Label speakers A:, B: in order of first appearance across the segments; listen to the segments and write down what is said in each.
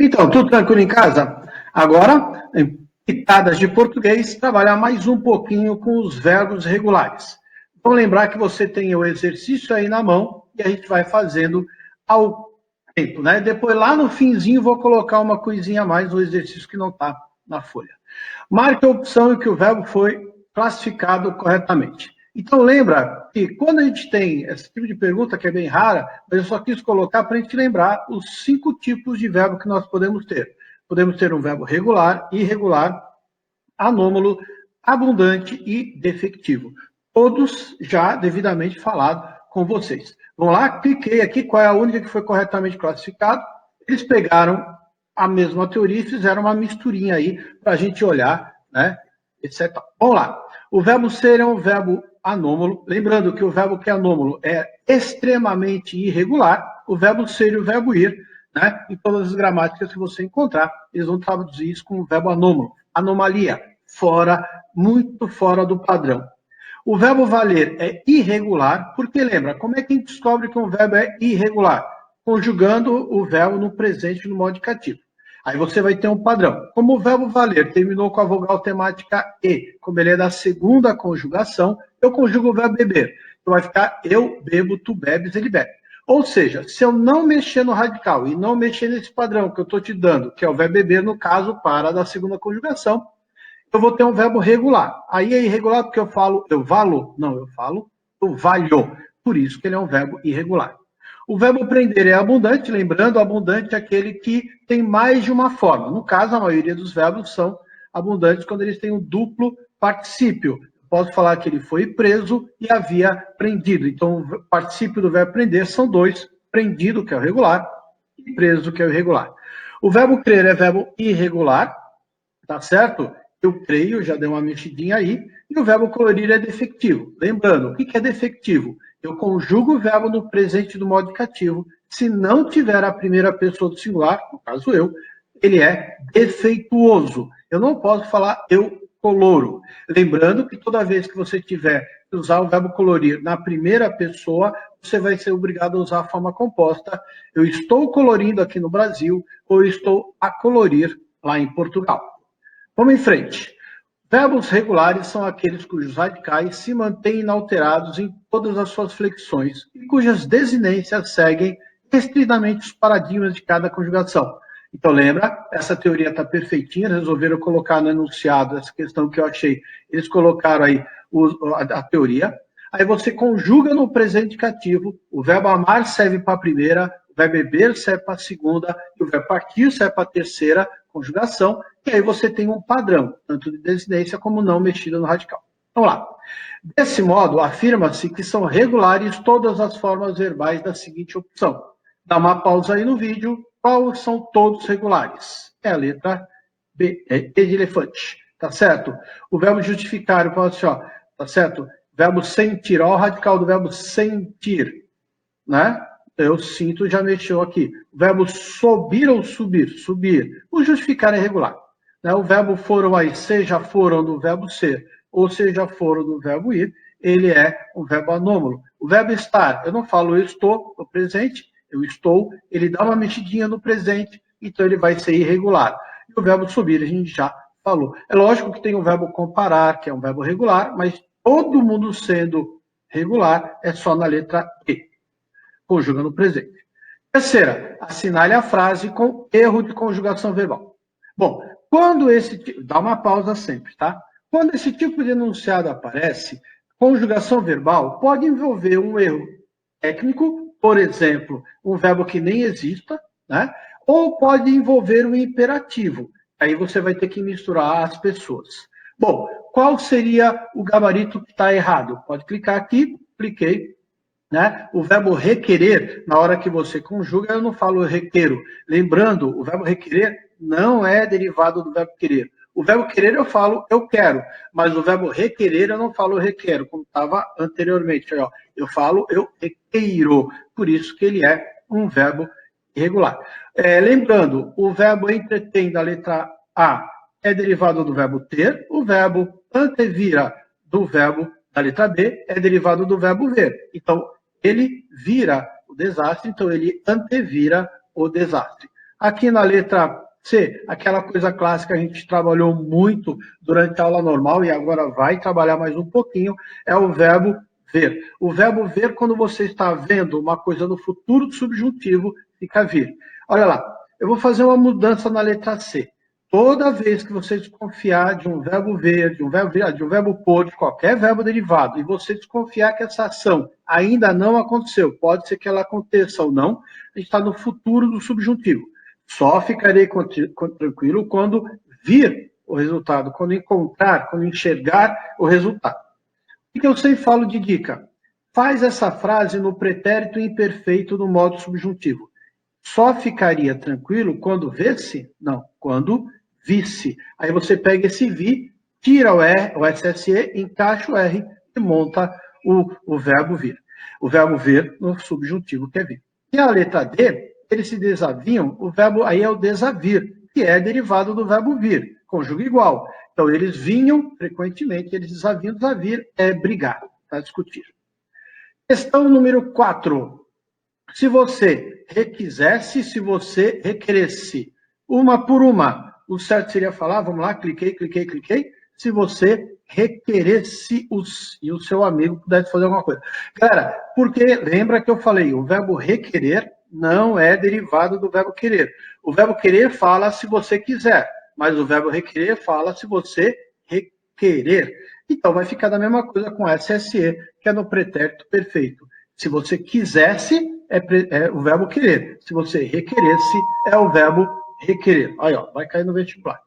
A: Então, tudo tranquilo em casa? Agora, em pitadas de português, trabalhar mais um pouquinho com os verbos regulares. Vamos lembrar que você tem o exercício aí na mão e a gente vai fazendo ao tempo, né? Depois, lá no finzinho, vou colocar uma coisinha a mais, o exercício que não está na folha. Marque a opção em que o verbo foi classificado corretamente. Então, lembra que quando a gente tem esse tipo de pergunta, que é bem rara, mas eu só quis colocar para a gente lembrar os 5 tipos de verbo que nós podemos ter. Podemos ter um verbo regular, irregular, anômalo, abundante e defectivo. Todos já devidamente falados com vocês. Vamos lá, cliquei aqui, qual é a única que foi corretamente classificada. Eles pegaram a mesma teoria e fizeram uma misturinha aí para a gente olhar, né, etc. Vamos lá. O verbo ser é um verbo anômalo. Lembrando que o verbo que é anômalo é extremamente irregular. O verbo ser e o verbo ir, né, em todas as gramáticas que você encontrar, eles vão traduzir isso com o verbo anômalo. Anomalia, fora, muito fora do padrão. O verbo valer é irregular, porque lembra, como é que a gente descobre que um verbo é irregular? Conjugando o verbo no presente no modo indicativo. Aí você vai ter um padrão. Como o verbo valer terminou com a vogal temática E, como ele é da segunda conjugação, eu conjugo o verbo beber. Então vai ficar eu bebo, tu bebes, ele bebe. Ou seja, se eu não mexer no radical e não mexer nesse padrão que eu estou te dando, que é o verbo beber, no caso, para da segunda conjugação, eu vou ter um verbo regular. Aí é irregular porque eu falo eu valo? Não, eu falo eu valho. Por isso que ele é um verbo irregular. O verbo prender é abundante, lembrando, abundante é aquele que tem mais de uma forma. No caso, a maioria dos verbos são abundantes quando eles têm um duplo particípio. Posso falar que ele foi preso e havia prendido. Então, o particípio do verbo prender são dois: prendido, que é o regular, e preso, que é o irregular. O verbo crer é verbo irregular, tá certo? Eu creio, já dei uma mexidinha aí. E o verbo colorir é defectivo. Lembrando, o que é defectivo? Eu conjugo o verbo no presente do modo indicativo. Se não tiver a primeira pessoa do singular, no caso eu, ele é defeituoso. Eu não posso falar eu coloro. Lembrando que toda vez que você tiver que usar o verbo colorir na primeira pessoa, você vai ser obrigado a usar a forma composta. Eu estou colorindo aqui no Brasil, ou eu estou a colorir lá em Portugal. Vamos em frente. Verbos regulares são aqueles cujos radicais se mantêm inalterados em todas as suas flexões e cujas desinências seguem estritamente os paradigmas de cada conjugação. Então, lembra? Essa teoria está perfeitinha, resolveram colocar no enunciado essa questão que eu achei. Eles colocaram aí a teoria. Aí você conjuga no presente indicativo, o verbo amar serve para a primeira, o verbo beber serve para a segunda, e o verbo partir serve para a terceira conjugação, e aí você tem um padrão, tanto de desinência como não mexida no radical. Vamos lá. Desse modo, afirma-se que são regulares todas as formas verbais da seguinte opção. Dá uma pausa aí no vídeo. Quais são todos regulares? É a letra B, é E de elefante, tá certo? O verbo justificar, eu falo assim, ó, tá certo? Verbo sentir, olha o radical do verbo sentir, né? Eu sinto, já mexeu aqui. O verbo subir ou subir? Subir. O justificar é regular. Né? O verbo foram aí, seja foram do verbo ser, ou seja foram do verbo ir, ele é um verbo anômalo. O verbo estar, eu não falo eu estou no presente, eu estou, ele dá uma mexidinha no presente, então ele vai ser irregular. E o verbo subir, a gente já falou. É lógico que tem o verbo comparar, que é um verbo regular, mas todo mundo sendo regular é só na letra E, conjuga no presente. Terceira, assinale a frase com erro de conjugação verbal. Bom, quando esse tipo, dá uma pausa sempre, tá? Quando esse tipo de enunciado aparece, conjugação verbal pode envolver um erro técnico, por exemplo, um verbo que nem exista, né? Ou pode envolver um imperativo. Aí você vai ter que misturar as pessoas. Bom, qual seria o gabarito que está errado? Pode clicar aqui, cliquei, né? O verbo requerer, na hora que você conjuga, eu não falo requeiro. Lembrando, o verbo requerer não é derivado do verbo querer. O verbo querer eu falo eu quero, mas o verbo requerer eu não falo requero, como estava anteriormente. Ó, eu falo eu requeiro, por isso que ele é um verbo irregular. Lembrando, o verbo entretém da letra A é derivado do verbo ter, o verbo antevira do verbo da letra B é derivado do verbo ver. Então, ele vira o desastre, então ele antevira o desastre. Aqui na letra C, aquela coisa clássica que a gente trabalhou muito durante a aula normal e agora vai trabalhar mais um pouquinho, é o verbo ver. O verbo ver, quando você está vendo uma coisa no futuro do subjuntivo, fica vir. Olha lá, eu vou fazer uma mudança na letra C. Toda vez que você desconfiar de um verbo ver, de um verbo pôr, de qualquer verbo derivado, e você desconfiar que essa ação ainda não aconteceu, pode ser que ela aconteça ou não, a gente está no futuro do subjuntivo. Só ficarei tranquilo quando vir o resultado, quando encontrar, quando enxergar o resultado. O que eu sempre falo de dica? Faz essa frase no pretérito imperfeito no modo subjuntivo. Só ficaria tranquilo quando visse? Não, quando visse. Aí você pega esse vi, tira o R, o SSE, encaixa o R e monta o verbo vir. O verbo ver no subjuntivo que é vir. E a letra D, eles se desaviam, o verbo aí é o desavir, que é derivado do verbo vir, conjuga igual. Então, eles vinham frequentemente, eles desaviam, desavir é brigar, tá? Discutir. Questão número 4. Se você requisesse, se você requeresse, uma por uma, o certo seria falar, vamos lá, cliquei, se você requeresse e o seu amigo pudesse fazer alguma coisa. Galera, porque lembra que eu falei, o verbo requerer não é derivado do verbo querer. O verbo querer fala se você quiser, mas o verbo requerer fala se você requerer. Então vai ficar da mesma coisa com SSE, que é no pretérito perfeito. Se você quisesse, é o verbo querer. Se você requeresse, é o verbo requerer. Aí, ó, vai cair no vestibular.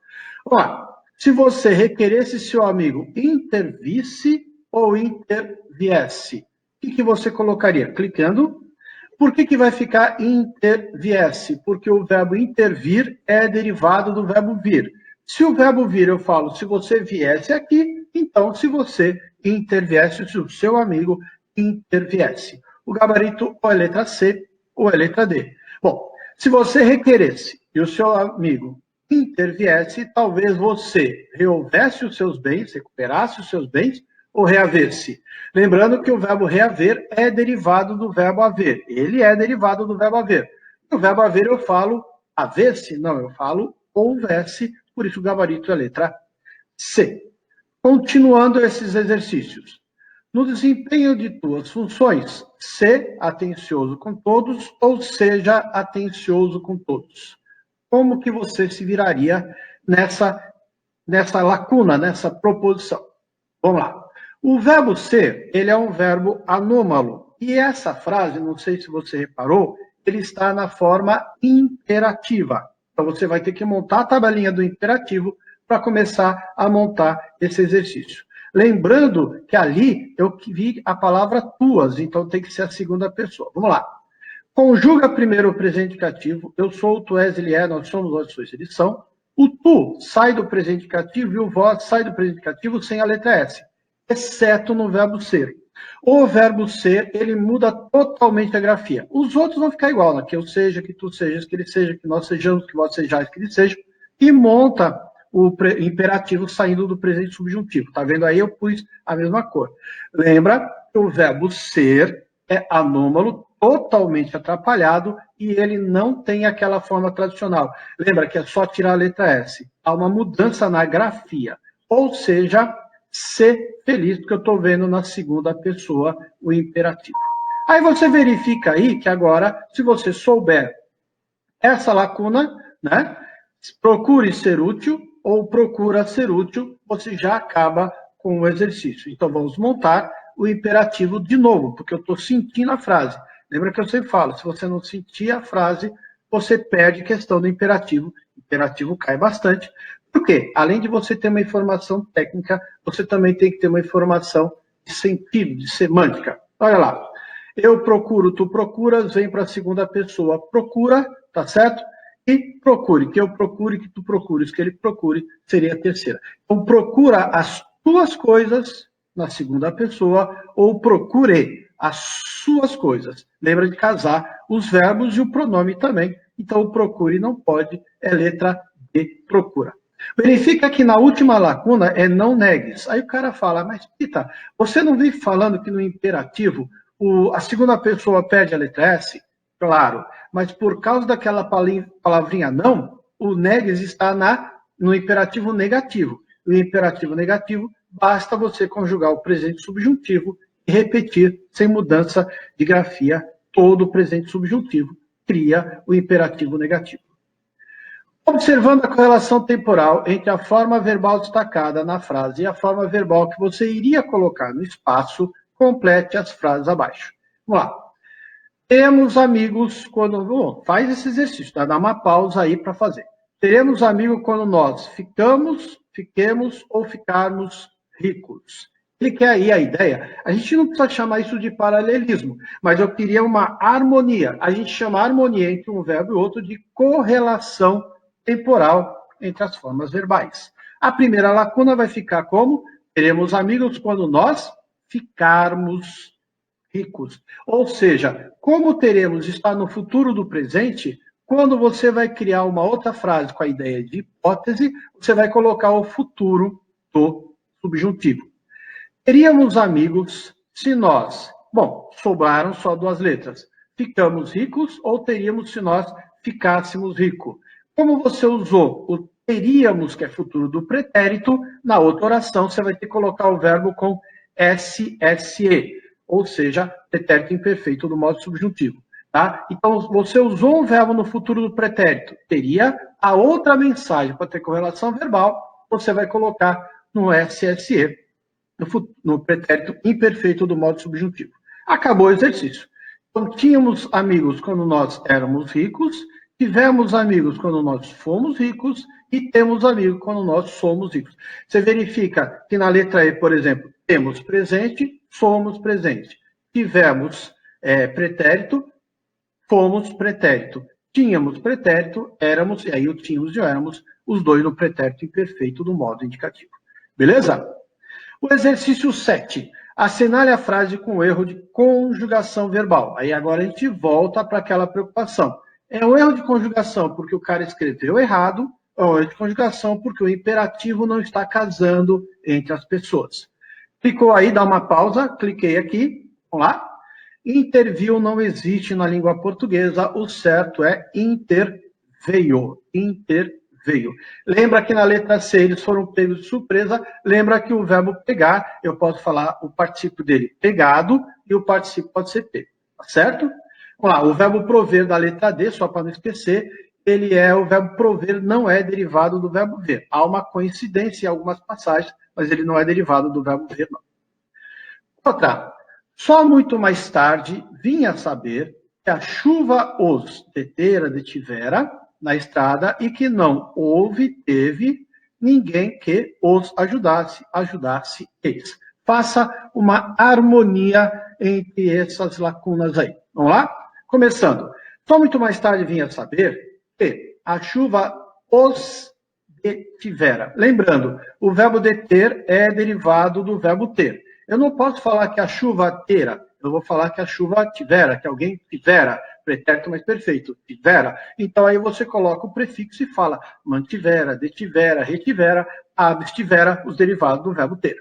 A: Vamos lá. Se você requeresse seu amigo intervisse ou interviesse, o que você colocaria? Clicando. Por que vai ficar interviesse? Porque o verbo intervir é derivado do verbo vir. Se o verbo vir, eu falo, se você viesse aqui, então se você interviesse, se o seu amigo interviesse. O gabarito ou é letra C ou é letra D. Bom, se você requeresse e o seu amigo interviesse, talvez você rehouvesse os seus bens, recuperasse os seus bens, ou reaver-se. Lembrando que o verbo reaver é derivado do verbo haver. Ele é derivado do verbo haver. No verbo haver eu falo haver-se? Não, eu falo houvesse, por isso o gabarito é a letra C. Continuando esses exercícios. No desempenho de tuas funções, se atencioso com todos ou seja atencioso com todos. Como que você se viraria nessa lacuna, nessa proposição? Vamos lá. O verbo ser, ele é um verbo anômalo. E essa frase, não sei se você reparou, ele está na forma imperativa. Então você vai ter que montar a tabelinha do imperativo para começar a montar esse exercício. Lembrando que ali eu vi a palavra tuas, então tem que ser a segunda pessoa. Vamos lá. Conjuga primeiro o presente indicativo. Eu sou, tu és, ele é, nós somos, nós sois, eles são. O tu sai do presente indicativo e o vós sai do presente indicativo sem a letra S, exceto no verbo ser. O verbo ser, ele muda totalmente a grafia. Os outros vão ficar igual, né? Que eu seja, que tu sejas, que ele seja, que nós sejamos, que vós sejais, que ele seja. E monta o imperativo saindo do presente subjuntivo. Tá vendo aí? Eu pus a mesma cor. Lembra que o verbo ser é anômalo, totalmente atrapalhado, e ele não tem aquela forma tradicional. Lembra que é só tirar a letra S. Há uma mudança na grafia. Ou seja, ser feliz, porque eu estou vendo na segunda pessoa o imperativo. Aí você verifica aí que agora, se você souber essa lacuna, né, procure ser útil ou procura ser útil, você já acaba com o exercício. Então vamos montar o imperativo de novo, porque eu estou sentindo a frase. Lembra que eu sempre falo, se você não sentir a frase, você perde a questão do imperativo. O imperativo cai bastante. Por quê? Além de você ter uma informação técnica, você também tem que ter uma informação de sentido, de semântica. Olha lá. Eu procuro, tu procuras, vem para a segunda pessoa. Procura, tá certo? E procure, que eu procure, que tu procures, que ele procure, seria a terceira. Então, procura as tuas coisas na segunda pessoa, ou procure as suas coisas. Lembra de casar os verbos e o pronome também. Então, o procure não pode, é letra D, procura. Verifica que na última lacuna é não negues. Aí o cara fala, mas Pita, você não vem falando que no imperativo a segunda pessoa perde a letra S? Claro, mas por causa daquela palavrinha não, o negs está no imperativo negativo. O imperativo negativo, basta você conjugar o presente subjuntivo e repetir, sem mudança de grafia, todo o presente subjuntivo. Cria o imperativo negativo. Observando a correlação temporal entre a forma verbal destacada na frase e a forma verbal que você iria colocar no espaço, complete as frases abaixo. Vamos lá. Temos amigos quando... Bom, faz esse exercício, tá? Dá uma pausa aí para fazer. Teremos amigos quando nós ficamos, fiquemos ou ficarmos ricos. Ele quer aí a ideia. A gente não precisa chamar isso de paralelismo, mas eu queria uma harmonia. A gente chama a harmonia entre um verbo e outro de correlação temporal entre as formas verbais. A primeira lacuna vai ficar como? Teremos amigos quando nós ficarmos ricos. Ou seja, como teremos está no futuro do presente, quando você vai criar uma outra frase com a ideia de hipótese, você vai colocar o futuro do subjuntivo. Teríamos amigos se nós... Bom, sobraram só duas letras. Ficamos ricos ou teríamos se nós ficássemos ricos? Como você usou o teríamos, que é futuro do pretérito, na outra oração você vai ter que colocar o verbo com SSE, ou seja, pretérito imperfeito do modo subjuntivo. Tá? Então, você usou um verbo no futuro do pretérito, teria a outra mensagem para ter correlação verbal, você vai colocar no SSE, no pretérito imperfeito do modo subjuntivo. Acabou o exercício. Então, tínhamos amigos quando nós éramos ricos, tivemos amigos quando nós fomos ricos e temos amigos quando nós somos ricos. Você verifica que na letra E, por exemplo, temos presente, somos presente. Tivemos pretérito, fomos pretérito. Tínhamos pretérito, éramos, e aí o tínhamos e o éramos, os dois no pretérito imperfeito do modo indicativo. Beleza? O exercício 7. Assinale a frase com erro de conjugação verbal. Aí agora a gente volta para aquela preocupação. É um erro de conjugação porque o cara escreveu errado, ou um erro de conjugação porque o imperativo não está casando entre as pessoas. Clicou aí, dá uma pausa, cliquei aqui, vamos lá. Interviu não existe na língua portuguesa, o certo é interveio. Interveio. Lembra que na letra C eles foram pegos de surpresa, lembra que o verbo pegar, eu posso falar o particípio dele pegado e o particípio pode ser ter, tá certo? Vamos lá, o verbo prover da letra D, só para não esquecer, o verbo prover não é derivado do verbo ver. Há uma coincidência em algumas passagens, mas ele não é derivado do verbo ver, não. Outra, só muito mais tarde vinha a saber que a chuva os detivera na estrada e que não teve ninguém que os ajudasse eles. Faça uma harmonia entre essas lacunas aí. Vamos lá? Começando. Só muito mais tarde vinha a saber que a chuva os detivera. Lembrando, o verbo deter é derivado do verbo ter. Eu não posso falar que a chuva tera, eu vou falar que a chuva tivera, que alguém tivera, pretérito mais perfeito, tivera. Então aí você coloca o prefixo e fala mantivera, detivera, retivera, abstivera, os derivados do verbo ter.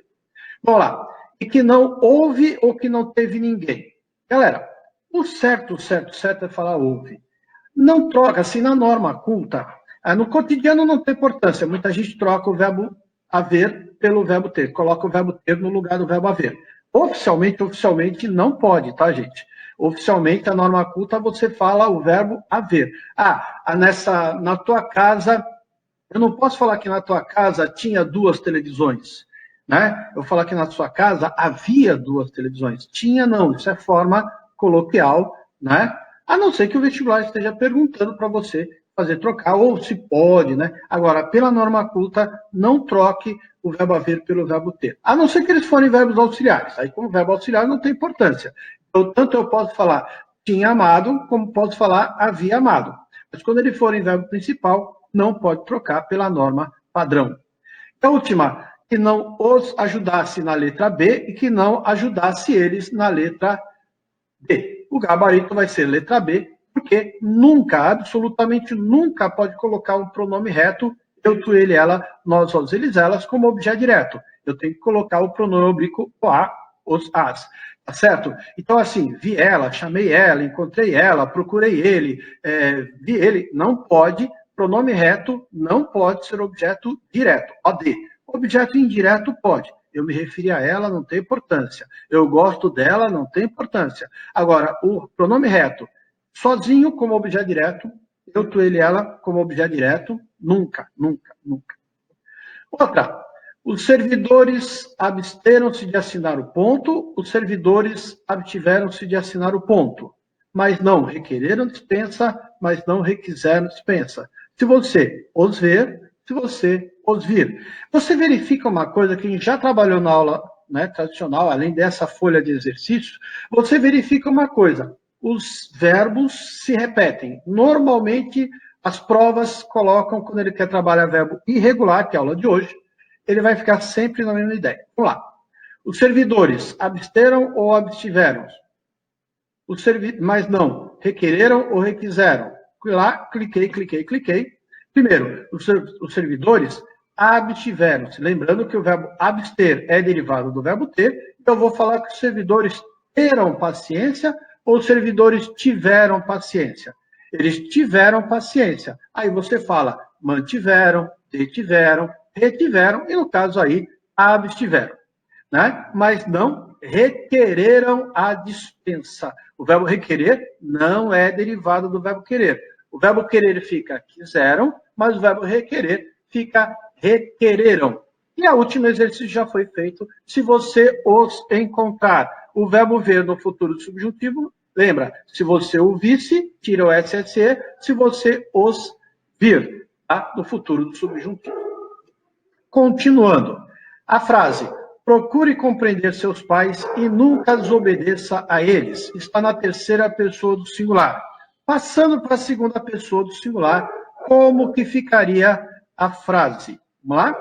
A: Vamos lá. E que não houve ou que não teve ninguém. Galera, o certo é falar houve. Não troca, assim, na norma culta. No cotidiano não tem importância. Muita gente troca o verbo haver pelo verbo ter. Coloca o verbo ter no lugar do verbo haver. Oficialmente não pode, tá, gente? Oficialmente, a norma culta, você fala o verbo haver. Na tua casa, eu não posso falar que na tua casa tinha 2 televisões, né? Eu falar que na sua casa havia 2 televisões. Tinha, não. Isso é forma coloquial, né? A não ser que o vestibular esteja perguntando para você fazer trocar, ou se pode, né? Agora, pela norma culta, não troque o verbo haver pelo verbo ter. A não ser que eles forem verbos auxiliares. Aí, como verbo auxiliar, não tem importância. Então, tanto eu posso falar tinha amado, como posso falar havia amado. Mas quando ele for em verbo principal, não pode trocar pela norma padrão. A última, que não os ajudasse na letra B e que não ajudasse eles na letra D. O gabarito vai ser letra B, porque nunca, absolutamente nunca, pode colocar um pronome reto, eu, tu, ele, ela, nós, eles, elas, como objeto direto. Eu tenho que colocar o pronome oblíquo o a as. Tá certo? Então, assim, vi ela, chamei ela, encontrei ela, procurei ele, vi ele. Não pode, pronome reto não pode ser objeto direto, OD. Objeto indireto pode. Eu me referi a ela, não tem importância. Eu gosto dela, não tem importância. Agora, o pronome reto, sozinho como objeto direto, eu, tu, ele, ela como objeto direto, nunca, nunca, nunca. Outra, os servidores absteram-se de assinar o ponto, os servidores abstiveram-se de assinar o ponto, mas não requereram dispensa, mas não requiseram dispensa. Se você os ver, se você os vir. Você verifica uma coisa que a gente já trabalhou na aula, né, tradicional, além dessa folha de exercício, você verifica uma coisa, os verbos se repetem. Normalmente, as provas colocam, quando ele quer trabalhar verbo irregular, que é a aula de hoje, ele vai ficar sempre na mesma ideia. Vamos lá. Os servidores absteram ou abstiveram? Mas não, requereram ou requiseram? Fui lá, cliquei. Primeiro, os servidores abstiveram-se. Lembrando que o verbo abster é derivado do verbo ter, então eu vou falar que os servidores terão paciência ou os servidores tiveram paciência. Eles tiveram paciência. Aí você fala, mantiveram, detiveram, retiveram, e no caso aí, abstiveram. Né? Mas não requereram a dispensa. O verbo requerer não é derivado do verbo querer. O verbo querer fica quiseram, mas o verbo requerer fica requereram. E o último exercício já foi feito. Se você os encontrar, o verbo ver no futuro subjuntivo, lembra, se você o visse, tira o SSE, se você os vir, tá? No futuro do subjuntivo. Continuando, a frase, procure compreender seus pais e nunca desobedeça a eles, está na terceira pessoa do singular. Passando para a segunda pessoa do singular, como que ficaria a frase? Vamos lá?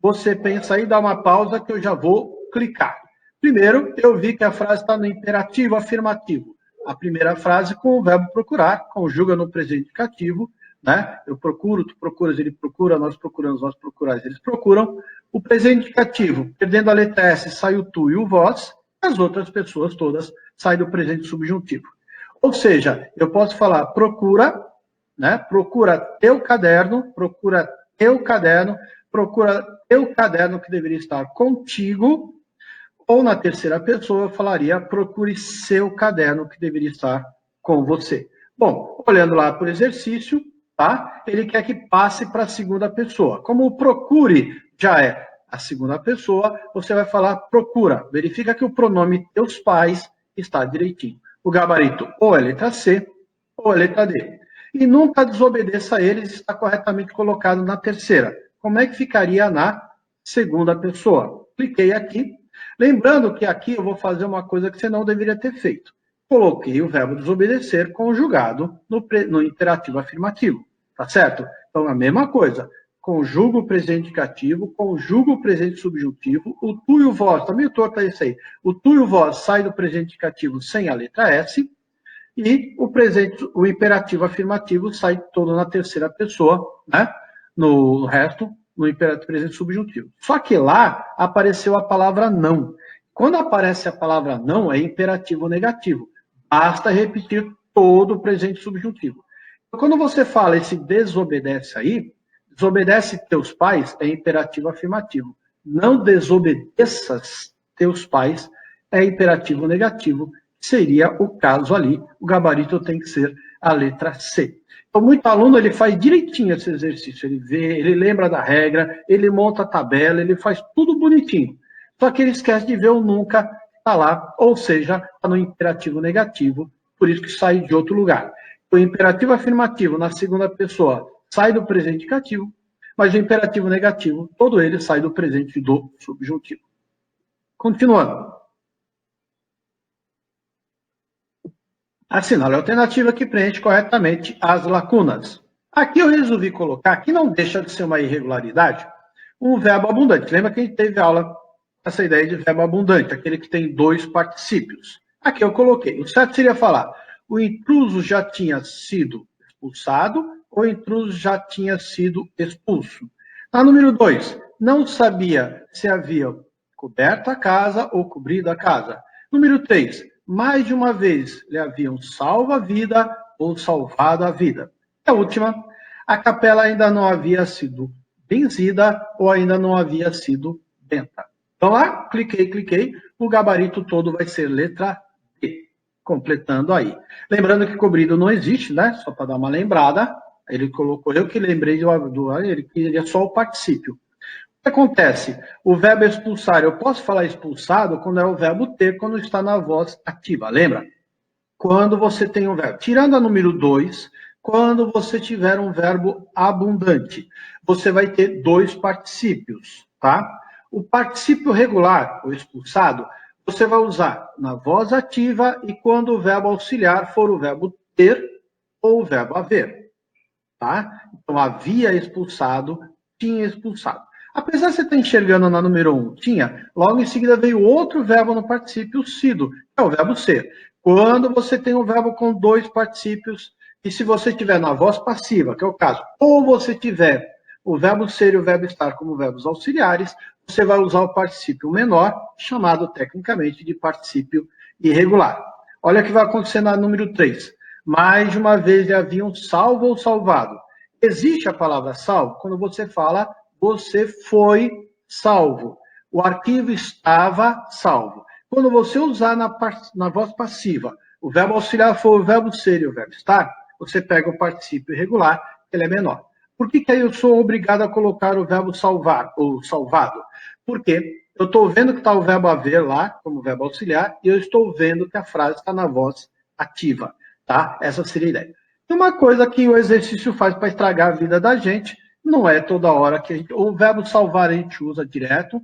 A: Você pensa aí, dá uma pausa que eu já vou clicar. Primeiro, eu vi que a frase está no imperativo afirmativo. A primeira frase com o verbo procurar, conjuga no presente indicativo, né? Eu procuro, tu procuras, ele procura, nós procuramos, nós procuramos, eles procuram. O presente indicativo, perdendo a letra S, sai o tu e o vós, as outras pessoas todas saem do presente subjuntivo. Ou seja, eu posso falar procura, né? Procura teu caderno, procura teu caderno, procura teu caderno que deveria estar contigo, ou na terceira pessoa eu falaria procure seu caderno que deveria estar com você. Bom, olhando lá para o exercício, tá? Ele quer que passe para a segunda pessoa. Como o procure já é a segunda pessoa, você vai falar procura. Verifica que o pronome teus pais está direitinho. O gabarito ou é letra C ou é letra D. E nunca desobedeça a eles, está corretamente colocado na terceira. Como é que ficaria na segunda pessoa? Cliquei aqui. Lembrando que aqui eu vou fazer uma coisa que você não deveria ter feito. Coloquei o verbo desobedecer conjugado no imperativo afirmativo. Tá certo? Então, a mesma coisa. Conjuga o presente indicativo, conjuga o presente subjuntivo, o tu e o vós, tá meio torto isso aí. O tu e o vós sai do presente indicativo sem a letra S, e o imperativo afirmativo sai todo na terceira pessoa, né? No resto, no imperativo presente subjuntivo. Só que lá apareceu a palavra não. Quando aparece a palavra não, é imperativo negativo. Basta repetir todo o presente subjuntivo. Então, quando você fala esse desobedece aí, desobedece teus pais é imperativo afirmativo. Não desobedeças teus pais é imperativo negativo. Seria o caso ali, o gabarito tem que ser a letra C. Então, muito aluno, ele faz direitinho esse exercício, ele vê, ele lembra da regra, ele monta a tabela, ele faz tudo bonitinho. Só que ele esquece de ver o nunca, está lá, ou seja, está no imperativo negativo, por isso que sai de outro lugar. O imperativo afirmativo, na segunda pessoa, sai do presente indicativo, mas o imperativo negativo, todo ele sai do presente do subjuntivo. Continuando. Assinale a alternativa que preenche corretamente as lacunas. Aqui eu resolvi colocar, que não deixa de ser uma irregularidade, um verbo abundante. Lembra que a gente teve aula essa ideia de verbo abundante, aquele que tem dois particípios. Aqui eu coloquei. O certo seria falar, o intruso já tinha sido expulsado, ou o intruso já tinha sido expulso. Na número 2, não sabia se havia coberto a casa ou cobrido a casa. Número 3, mais de uma vez lhe haviam salvo a vida ou salvado a vida. E a última, a capela ainda não havia sido benzida ou ainda não havia sido benta. Então lá, cliquei, o gabarito todo vai ser letra D, completando aí. Lembrando que cobrido não existe, né? Só para dar uma lembrada, ele colocou, eu que lembrei ele queria só o particípio. O que acontece? O verbo expulsar, eu posso falar expulsado quando é o verbo ter, quando está na voz ativa, lembra? Quando você tem um verbo. Tirando a número 2, quando você tiver um verbo abundante, você vai ter dois particípios, tá? O particípio regular, o expulsado, você vai usar na voz ativa e quando o verbo auxiliar for o verbo ter ou o verbo haver, tá? Então, havia expulsado, tinha expulsado. Apesar de você estar enxergando na número 1, tinha, logo em seguida veio outro verbo no particípio sido, que é o verbo ser. Quando você tem um verbo com dois particípios, e se você tiver na voz passiva, que é o caso, ou você tiver o verbo ser e o verbo estar como verbos auxiliares, você vai usar o particípio menor, chamado tecnicamente de particípio irregular. Olha o que vai acontecer na número 3. Mais de uma vez lhe haviam salvo ou salvado. Existe a palavra salvo quando você fala você foi salvo. O arquivo estava salvo. Quando você usar na voz passiva o verbo auxiliar for o verbo ser e o verbo estar, você pega o particípio irregular, que ele é menor. Por que aí eu sou obrigado a colocar o verbo salvar ou salvado? Porque eu estou vendo que está o verbo haver lá, como verbo auxiliar, e eu estou vendo que a frase está na voz ativa, tá? Essa seria a ideia. E uma coisa que o exercício faz para estragar a vida da gente, não é toda hora que a gente... O verbo salvar a gente usa direto,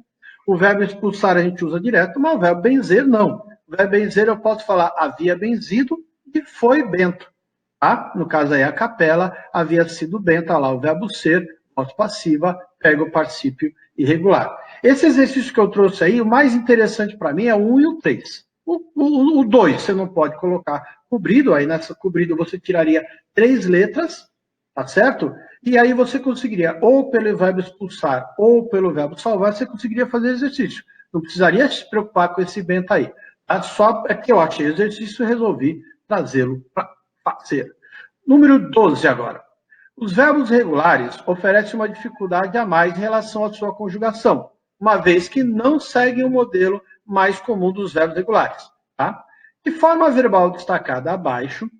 A: o verbo expulsar a gente usa direto, mas o verbo benzer não. O verbo benzer eu posso falar havia benzido e foi bento. Tá? No caso aí a capela havia sido benta, lá o verbo ser, voz passiva, pega o particípio irregular. Esse exercício que eu trouxe aí, o mais interessante para mim é o 1 e o 3. O 2 você não pode colocar cobrido, aí nessa cobrido você tiraria 3 letras, tá certo? E aí você conseguiria, ou pelo verbo expulsar, ou pelo verbo salvar, você conseguiria fazer exercício. Não precisaria se preocupar com esse bento aí. Tá? Só é que eu achei exercício e resolvi trazê-lo para fazer. Número 12 agora. Os verbos regulares oferecem uma dificuldade a mais em relação à sua conjugação, uma vez que não seguem o modelo mais comum dos verbos regulares. Tá? De forma verbal destacada abaixo,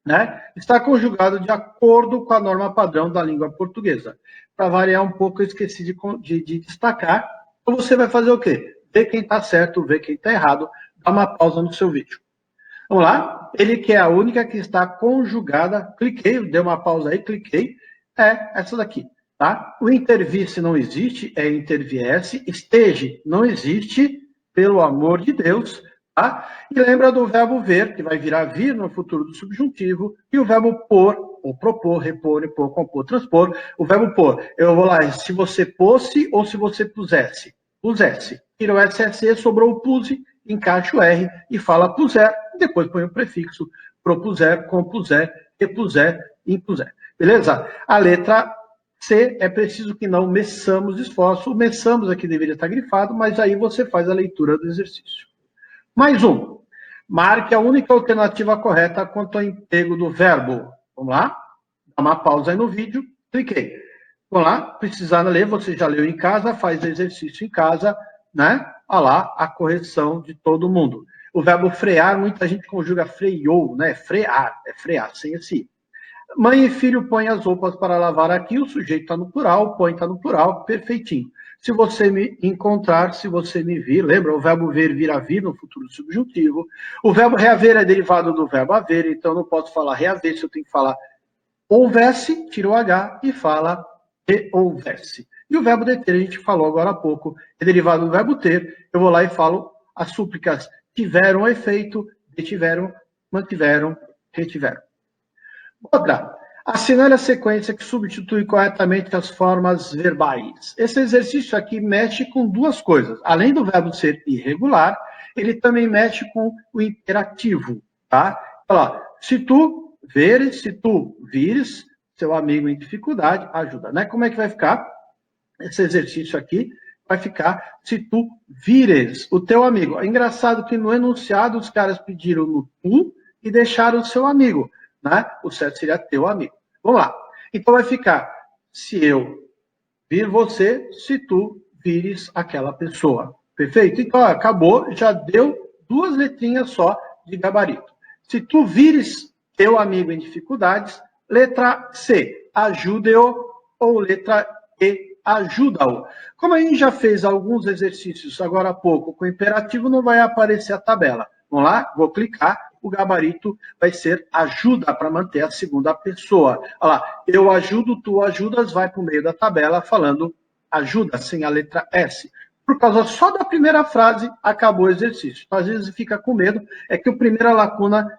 A: né, está conjugado de acordo com a norma padrão da língua portuguesa. Para variar um pouco, eu esqueci de destacar. Então você vai fazer o quê? Ver quem está certo, ver quem está errado, dá uma pausa no seu vídeo. Vamos lá? Ele que é a única que está conjugada, cliquei, dei uma pausa aí, cliquei, é essa daqui, tá? O intervisse não existe, é interviesse, esteja não existe, pelo amor de Deus, tá? E lembra do verbo ver, que vai virar vir no futuro do subjuntivo, e o verbo pôr, ou propor, repor, impor, compor, transpor. O verbo pôr, eu vou lá, se você pôsse ou se você pusesse. Pusesse. Tira o SSE, sobrou o puse, encaixa o R e fala puser, e depois põe o prefixo propuser, compuser, repuser, impuser. Beleza? A letra C é preciso que não meçamos esforço. O meçamos aqui deveria estar grifado, mas aí você faz a leitura do exercício. Mais um. Marque a única alternativa correta quanto ao emprego do verbo. Vamos lá? Dá uma pausa aí no vídeo. Cliquei. Vamos lá? Precisando ler, você já leu em casa, faz exercício em casa, né? Olha lá a correção de todo mundo. O verbo frear, muita gente conjuga freou, né? Frear, é frear, sem esse i. Mãe e filho põem as roupas para lavar aqui, o sujeito está no plural, põe está no plural, perfeitinho. Se você me encontrar, se você me vir, lembra, o verbo ver vira vir no futuro subjuntivo. O verbo reaver é derivado do verbo haver, então eu não posso falar reaver, se eu tenho que falar houvesse, tira o H e fala rehouvesse. E o verbo deter, a gente falou agora há pouco, é derivado do verbo ter. Eu vou lá e falo, as súplicas tiveram efeito, detiveram, mantiveram, retiveram. Outra, assinale a sequência que substitui corretamente as formas verbais. Esse exercício aqui mexe com duas coisas. Além do verbo ser irregular, ele também mexe com o imperativo, tá? Olha lá, se tu veres, se tu vires, seu amigo em dificuldade, ajuda, né? Como é que vai ficar esse exercício aqui? vai ficar se tu vires o teu amigo. É engraçado que no enunciado os caras pediram no tu e deixaram o seu amigo, né? O certo seria teu amigo. Vamos lá. Então vai ficar se eu vir você, se tu vires aquela pessoa. Perfeito? Então, ó, acabou, já deu 2 letrinhas só de gabarito. Se tu vires teu amigo em dificuldades, letra C, ajude-o, ou letra E, ajuda-o. Como a gente já fez alguns exercícios agora há pouco com imperativo, não vai aparecer a tabela. Vamos lá? Vou clicar, o gabarito vai ser ajuda para manter a segunda pessoa. Olha lá, eu ajudo, tu ajudas, vai para o meio da tabela falando ajuda, sem a letra S. Por causa só da primeira frase, acabou o exercício. Então, às vezes fica com medo, é que a primeira lacuna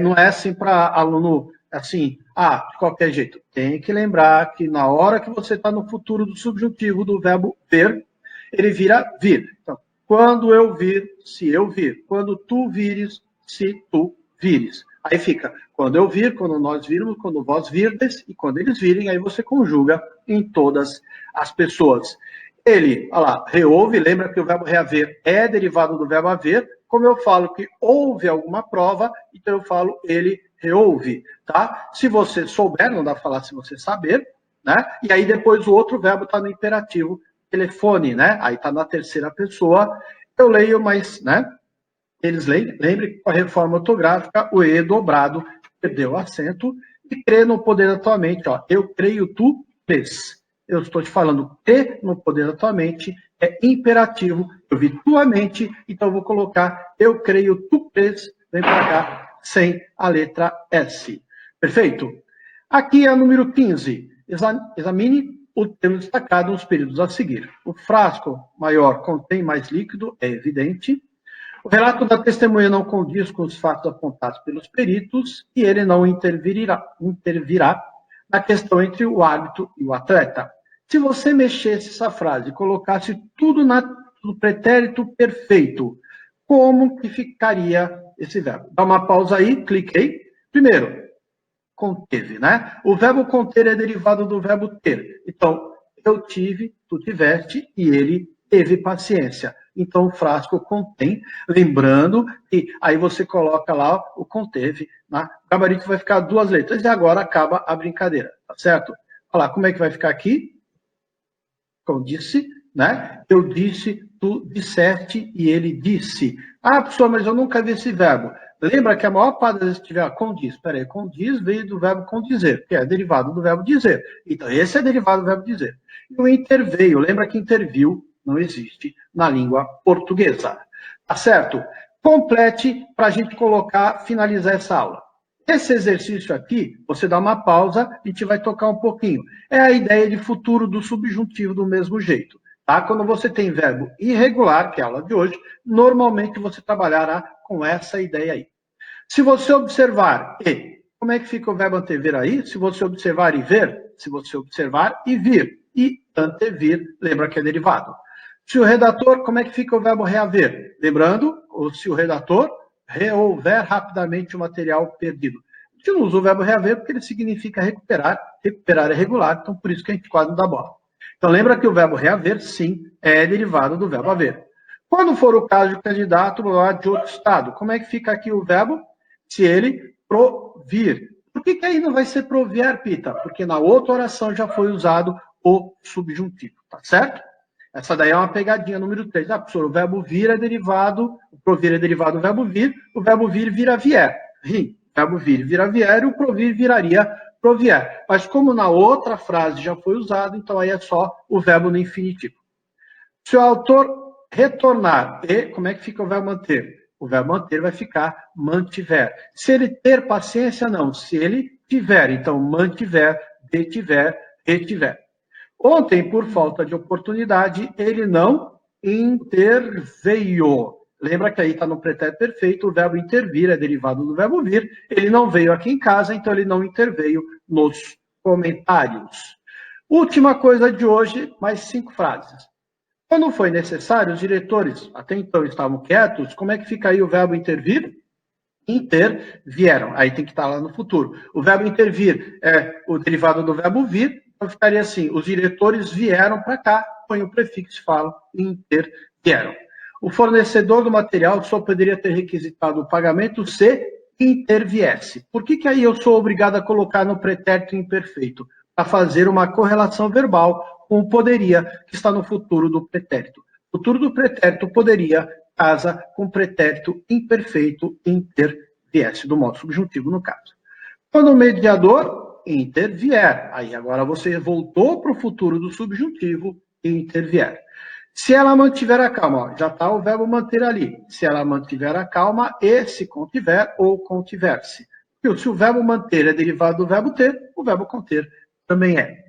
A: não é assim para aluno, assim, de qualquer jeito. Tem que lembrar que na hora que você está no futuro do subjuntivo do verbo ver, ele vira vir. Então, quando eu vir, se eu vir. Quando tu vires, se tu vires. Aí fica, quando eu vir, quando nós virmos, quando vós virdes, e quando eles virem, aí você conjuga em todas as pessoas. Ele, olha lá, reouve, lembra que o verbo reaver é derivado do verbo haver. Como eu falo que houve alguma prova, então eu falo ele reouve, tá? Se você souber, não dá para falar se você saber, né? E aí depois o outro verbo está no imperativo, telefone, né? Aí está na terceira pessoa. Eu leio, mas, né? Eles leem. Lembre que com a reforma ortográfica, o E dobrado perdeu o acento. E crê no poder atualmente, ó. Eu creio, tu crês. Eu estou te falando crê no poder atualmente, é imperativo. Eu vi tua mente, então eu vou colocar eu creio, tu crês, vem para cá, sem a letra S. Perfeito? Aqui é a número 15. Examine o termo destacado nos períodos a seguir. O frasco maior contém mais líquido, é evidente. O relato da testemunha não condiz com os fatos apontados pelos peritos e ele não intervirá na questão entre o árbitro e o atleta. Se você mexesse essa frase e colocasse tudo no pretérito perfeito, como que ficaria esse verbo? Dá uma pausa aí, cliquei. Primeiro, conteve, né? O verbo conter é derivado do verbo ter. Então, eu tive, tu tiveste e ele teve paciência. Então, o frasco contém, lembrando que aí você coloca lá o conteve, né? O gabarito vai ficar 2 letras e agora acaba a brincadeira, tá certo? Olha lá, como é que vai ficar aqui? Como disse, né? Eu disse, tu disseste e ele disse. Ah, professor, mas eu nunca vi esse verbo. Lembra que a maior parte das vezes tiver condiz. Peraí, condiz veio do verbo condizer, que é derivado do verbo dizer. Então, esse é derivado do verbo dizer. E o interveio, lembra que interviu não existe na língua portuguesa. Tá certo? Complete para a gente colocar, finalizar essa aula. Esse exercício aqui, você dá uma pausa, a gente vai tocar um pouquinho. É a ideia de futuro do subjuntivo do mesmo jeito. Tá? Quando você tem verbo irregular, que é a aula de hoje, normalmente você trabalhará com essa ideia aí. Se você observar e, como é que fica o verbo antever aí? Se você observar e ver, se você observar e vir. E antevir, lembra que é derivado. Se o redator, como é que fica o verbo reaver? Lembrando, ou se o redator reouver rapidamente o material perdido. A gente não usa o verbo reaver porque ele significa recuperar. Recuperar é regular, então por isso que a gente quase não dá bola. Então lembra que o verbo reaver, sim, é derivado do verbo haver. Quando for o caso de candidato lá de outro estado, como é que fica aqui o verbo? Se ele provir. Por que aí não vai ser provier, Pita? Porque na outra oração já foi usado o subjuntivo, tá certo? Essa daí é uma pegadinha número 3. Ah, professor, o verbo vir é derivado, o provir é derivado do verbo vir, o verbo vir vira vier. Sim, o verbo vir vira vier e o provir viraria provier. Mas como na outra frase já foi usado, então aí é só o verbo no infinitivo. Se o autor retornar, e como é que fica o verbo manter? O verbo manter vai ficar mantiver. Se ele ter paciência, não. Se ele tiver, então mantiver, detiver, retiver. Ontem, por falta de oportunidade, ele não interveio. Lembra que aí está no pretérito perfeito, o verbo intervir é derivado do verbo vir. Ele não veio aqui em casa, então ele não interveio nos comentários. Última coisa de hoje, mais 5 frases. Quando foi necessário, os diretores até então estavam quietos. Como é que fica aí o verbo intervir? Intervieram. Aí tem que estar lá no futuro. O verbo intervir é o derivado do verbo vir. Então ficaria assim, os diretores vieram para cá. põe o prefixo e fala intervieram. O fornecedor do material só poderia ter requisitado o pagamento se interviesse. Por que aí eu sou obrigado a colocar no pretérito imperfeito? Para fazer uma correlação verbal com o poderia, que está no futuro do pretérito. O futuro do pretérito poderia casa com pretérito imperfeito interviesse, do modo subjuntivo no caso. Quando o mediador intervier, aí agora você voltou para o futuro do subjuntivo intervier. Se ela mantiver a calma, ó, já está o verbo manter ali. Se ela mantiver a calma e se contiver ou contiver-se. Se o verbo manter é derivado do verbo ter, o verbo conter também é.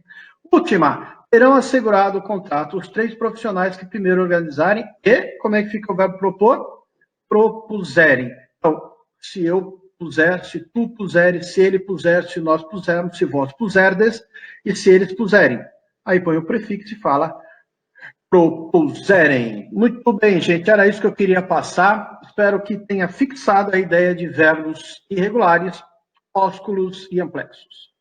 A: Última, terão assegurado o contrato os 3 profissionais que primeiro organizarem e, como é que fica o verbo propor? Propuserem. Então, se eu puser, se tu puseres, se ele puser, se nós pusermos, se vós puserdes e se eles puserem. Aí põe o prefixo e fala propuserem. Muito bem, gente, era isso que eu queria passar. Espero que tenha fixado a ideia de verbos irregulares, ósculos e amplexos.